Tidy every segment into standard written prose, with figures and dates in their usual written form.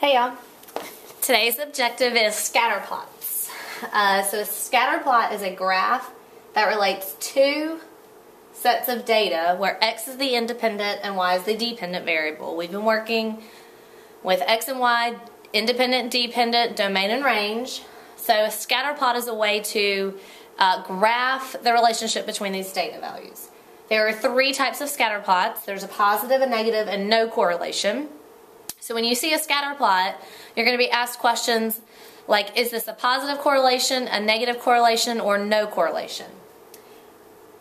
Hey y'all. Today's objective is scatter plots. So a scatter plot is a graph that relates two sets of data where x is the independent and y is the dependent variable. We've been working with x and y, independent, dependent, domain, and range. So a scatter plot is a way to graph the relationship between these data values. There are three types of scatter plots. There's a positive, a negative, and no correlation. So when you see a scatter plot, you're going to be asked questions like, is this a positive correlation, a negative correlation, or no correlation?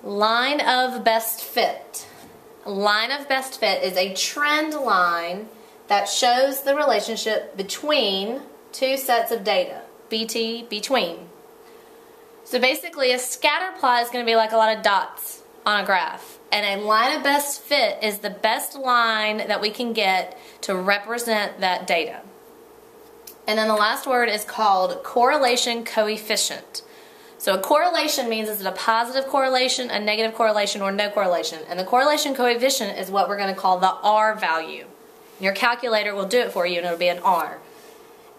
Line of best fit. Line of best fit is a trend line that shows the relationship between two sets of data. BT, between. So basically a scatter plot is going to be like a lot of dots on a graph. And a line of best fit is the best line that we can get to represent that data. And then the last word is called correlation coefficient. So a correlation means is it a positive correlation, a negative correlation, or no correlation. And the correlation coefficient is what we're going to call the R value. Your calculator will do it for you and it'll be an R.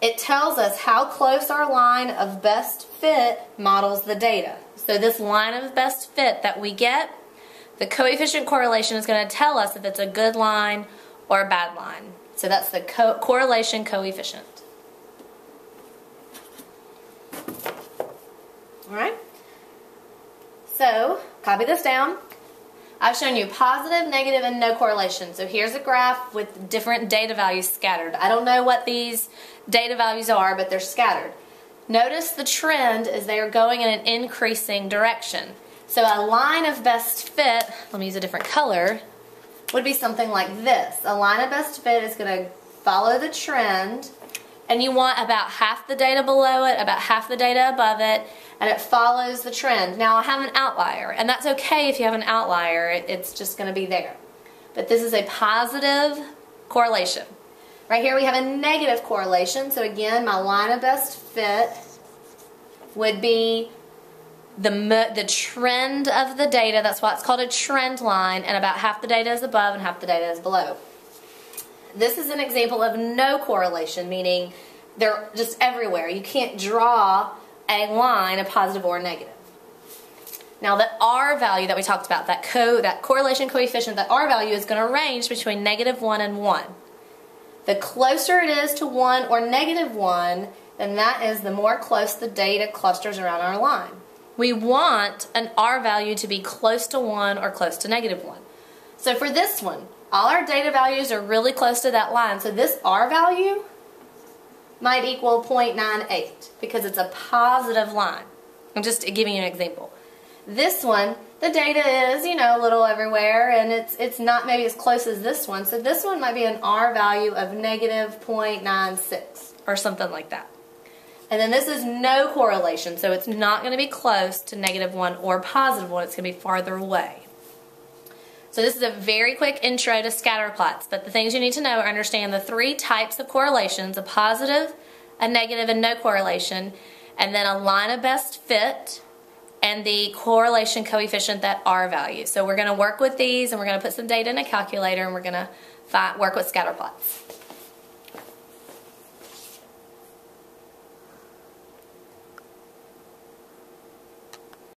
It tells us how close our line of best fit models the data. So this line of best fit that we get, the coefficient correlation is going to tell us if it's a good line or a bad line. So that's the correlation coefficient. Alright? So, copy this down. I've shown you positive, negative, and no correlation. So here's a graph with different data values scattered. I don't know what these data values are, but they're scattered. Notice the trend is they are going in an increasing direction. So a line of best fit, let me use a different color, would be something like this. A line of best fit is going to follow the trend, and you want about half the data below it, about half the data above it, and it follows the trend. Now I have an outlier, and that's okay if you have an outlier, it's just going to be there. But this is a positive correlation. Right here we have a negative correlation, so again my line of best fit would be the trend of the data. That's why it's called a trend line, and about half the data is above and half the data is below. This is an example of no correlation, meaning they're just everywhere. You can't draw a line, a positive or a negative. Now the R value that we talked about, that correlation coefficient, that R value is going to range between -1 and 1. The closer it is to 1 or -1, then that is the more close the data clusters around our line. We want an R value to be close to 1 or close to -1. So for this one, all our data values are really close to that line. So this R value might equal 0.98 because it's a positive line. I'm just giving you an example. This one, the data is, a little everywhere, and it's not maybe as close as this one. So this one might be an R value of -0.96 or something like that. And then this is no correlation, so it's not going to be close to -1 or +1. It's going to be farther away. So this is a very quick intro to scatter plots, but the things you need to know are understand the three types of correlations: a positive, a negative, and no correlation, and then a line of best fit, and the correlation coefficient, that R value. So we're going to work with these, and we're going to put some data in a calculator, and we're going to work with scatter plots.